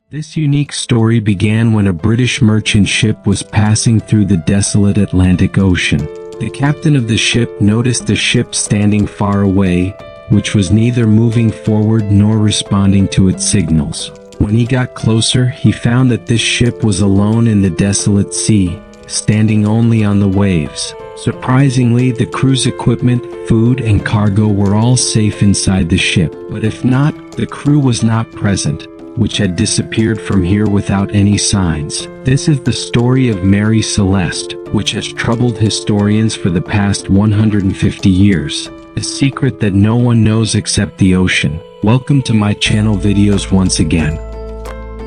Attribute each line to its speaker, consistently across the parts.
Speaker 1: This unique story began when a British merchant ship was passing through the desolate Atlantic Ocean. The captain of the ship noticed the ship standing far away, which was neither moving forward nor responding to its signals. When he got closer, he found that this ship was alone in the desolate sea, standing only on the waves. Surprisingly, the crew's equipment, food, and cargo were all safe inside the ship. But if not, the crew was not present, which had disappeared from here without any signs. This is the story of Mary Celeste, which has troubled historians for the past 150 years. A secret that no one knows except the ocean. Welcome to my channel videos once again.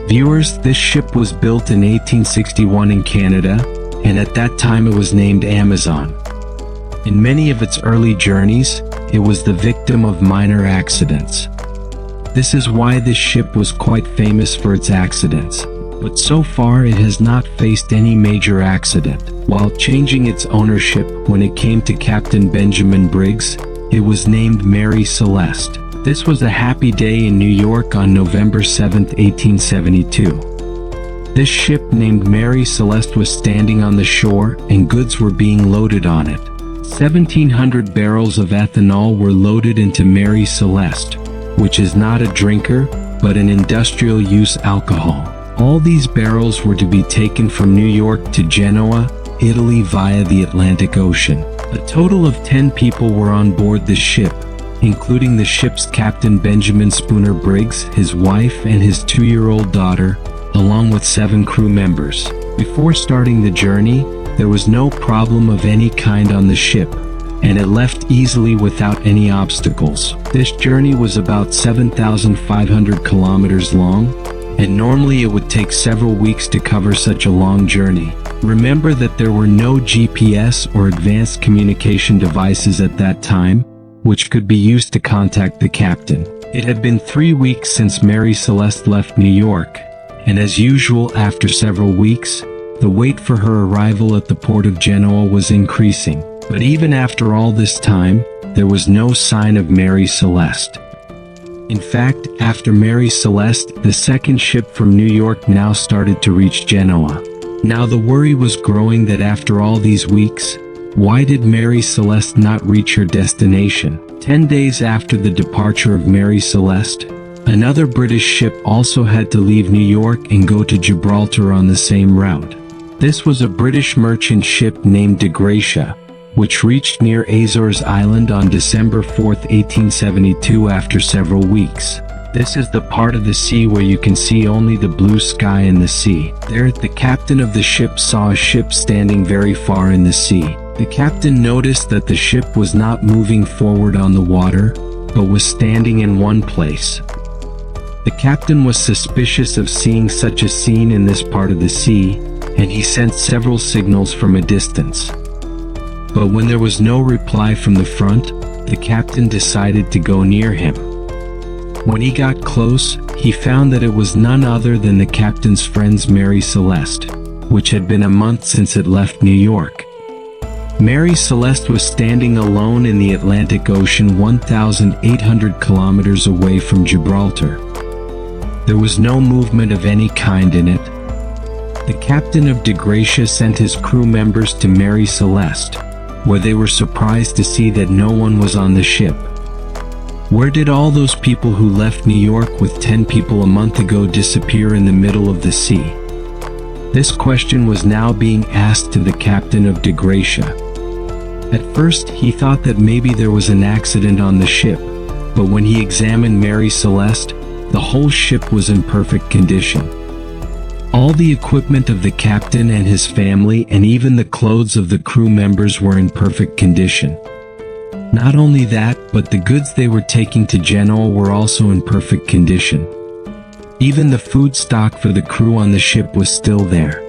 Speaker 1: Viewers, this ship was built in 1861 in Canada, and at that time it was named Amazon. In many of its early journeys, it was the victim of minor accidents. This is why this ship was quite famous for its accidents, but so far it has not faced any major accident. While changing its ownership when it came to Captain Benjamin Briggs, it was named Mary Celeste. This was a happy day in New York on November 7, 1872. This ship named Mary Celeste was standing on the shore and goods were being loaded on it. 1,700 barrels of ethanol were loaded into Mary Celeste, which is not a drinker, but an industrial use alcohol. All these barrels were to be taken from New York to Genoa, Italy via the Atlantic Ocean. A total of 10 people were on board the ship, including the ship's captain Benjamin Spooner Briggs, his wife, and his 2-year-old daughter, along with 7 crew members. Before starting the journey, there was no problem of any kind on the ship, and it left easily without any obstacles. This journey was about 7,500 kilometers long, and normally it would take several weeks to cover such a long journey. Remember that there were no GPS or advanced communication devices at that time, which could be used to contact the captain. It had been 3 weeks since Mary Celeste left New York, and as usual after several weeks, the wait for her arrival at the port of Genoa was increasing. But even after all this time, there was no sign of Mary Celeste. In fact, after Mary Celeste, the second ship from New York now started to reach Genoa. Now the worry was growing that after all these weeks, why did Mary Celeste not reach her destination? 10 days after the departure of Mary Celeste, another British ship also had to leave New York and go to Gibraltar on the same route. This was a British merchant ship named De Gracia, which reached near Azores Island on December 4, 1872 after several weeks. This is the part of the sea where you can see only the blue sky and the sea. There, the captain of the ship saw a ship standing very far in the sea. The captain noticed that the ship was not moving forward on the water, but was standing in one place. The captain was suspicious of seeing such a scene in this part of the sea, and he sent several signals from a distance. But when there was no reply from the front, the captain decided to go near him. When he got close, he found that it was none other than the captain's friend's Mary Celeste, which had been a month since it left New York. Mary Celeste was standing alone in the Atlantic Ocean 1,800 kilometers away from Gibraltar. There was no movement of any kind in it. The captain of De Gracia sent his crew members to Mary Celeste, where they were surprised to see that no one was on the ship. Where did all those people who left New York with 10 people a month ago disappear in the middle of the sea? This question was now being asked to the captain of De Gracia. At first, he thought that maybe there was an accident on the ship, but when he examined Mary Celeste, the whole ship was in perfect condition. All the equipment of the captain and his family and even the clothes of the crew members were in perfect condition. Not only that, but the goods they were taking to Genoa were also in perfect condition. Even the food stock for the crew on the ship was still there.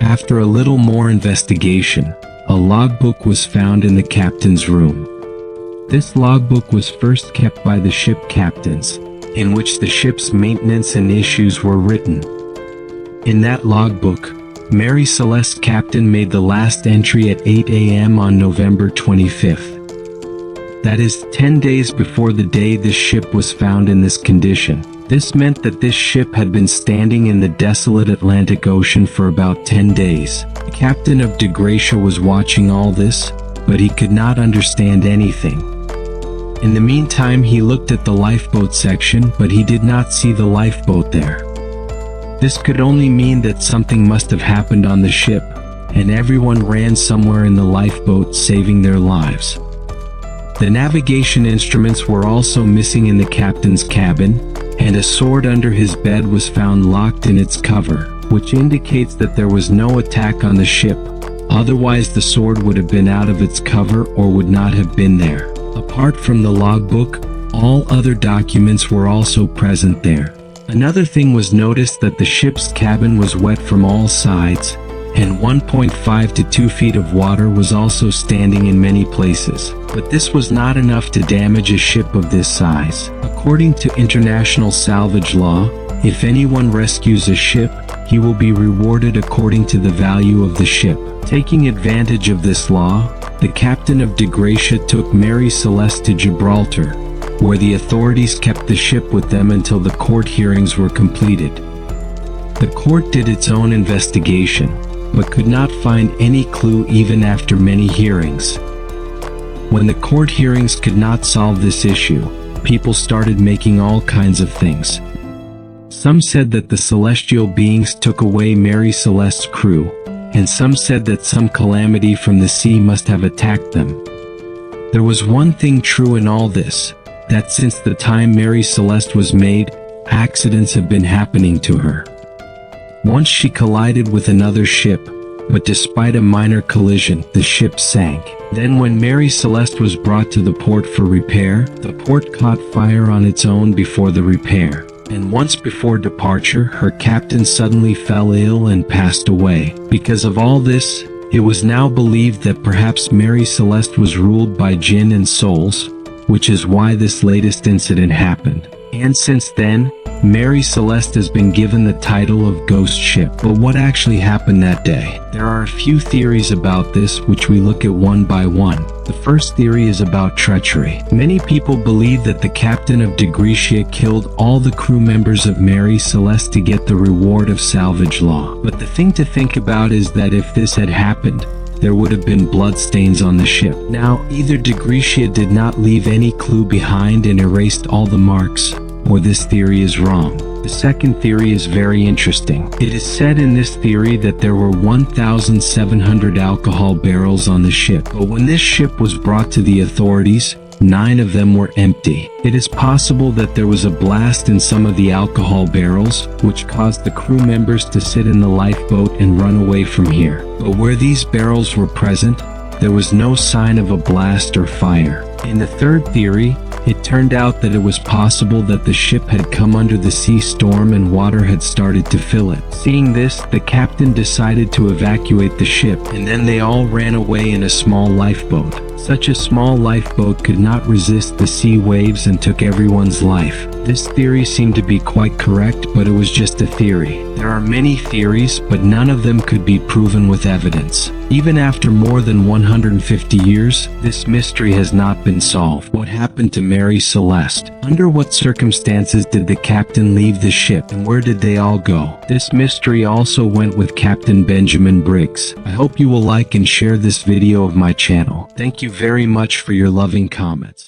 Speaker 1: After a little more investigation, a logbook was found in the captain's room. This logbook was first kept by the ship captains, in which the ship's maintenance and issues were written. In that logbook, Mary Celeste captain made the last entry at 8 a.m. on November 25th. That is 10 days before the day this ship was found in this condition. This meant that this ship had been standing in the desolate Atlantic Ocean for about 10 days. The captain of De Gracia was watching all this, but he could not understand anything. In the meantime, he looked at the lifeboat section, but he did not see the lifeboat there. This could only mean that something must have happened on the ship, and everyone ran somewhere in the lifeboat, saving their lives. The navigation instruments were also missing in the captain's cabin, and a sword under his bed was found locked in its cover, which indicates that there was no attack on the ship. Otherwise, the sword would have been out of its cover or would not have been there. Apart from the logbook, all other documents were also present there. Another thing was noticed that the ship's cabin was wet from all sides, and 1.5 to 2 feet of water was also standing in many places. But this was not enough to damage a ship of this size. According to international salvage law, if anyone rescues a ship, he will be rewarded according to the value of the ship. Taking advantage of this law, the captain of De Gracia took Mary Celeste to Gibraltar, where the authorities kept the ship with them until the court hearings were completed. The court did its own investigation, but could not find any clue even after many hearings. When the court hearings could not solve this issue, people started making all kinds of things. Some said that the celestial beings took away Mary Celeste's crew, and some said that some calamity from the sea must have attacked them. There was one thing true in all this, that since the time Mary Celeste was made, accidents have been happening to her. Once she collided with another ship, but despite a minor collision, the ship sank. Then when Mary Celeste was brought to the port for repair, the port caught fire on its own before the repair. And once before departure, her captain suddenly fell ill and passed away. Because of all this, it was now believed that perhaps Mary Celeste was ruled by jinn and souls, which is why this latest incident happened. And since then, Mary Celeste has been given the title of Ghost Ship. But what actually happened that day? There are a few theories about this, which we look at one by one. The first theory is about treachery. Many people believe that the captain of De Gracia killed all the crew members of Mary Celeste to get the reward of salvage law. But the thing to think about is that if this had happened, there would have been bloodstains on the ship. Now, either De Gracia did not leave any clue behind and erased all the marks, or this theory is wrong. The second theory is very interesting. It is said in this theory that there were 1,700 alcohol barrels on the ship, but when this ship was brought to the authorities, 9 of them were empty. It is possible that there was a blast in some of the alcohol barrels, which caused the crew members to sit in the lifeboat and run away from here. But where these barrels were present, there was no sign of a blast or fire. In the third theory, it turned out that it was possible that the ship had come under the sea storm and water had started to fill it. Seeing this, the captain decided to evacuate the ship, and then they all ran away in a small lifeboat. Such a small lifeboat could not resist the sea waves and took everyone's life. This theory seemed to be quite correct, but it was just a theory. There are many theories, but none of them could be proven with evidence. Even after more than 150 years, this mystery has not been solved. What happened to Mary Celeste? Under what circumstances did the captain leave the ship, and where did they all go? This mystery also went with Captain Benjamin Briggs. I hope you will like and share this video of my channel. Thank you very much for your loving comments.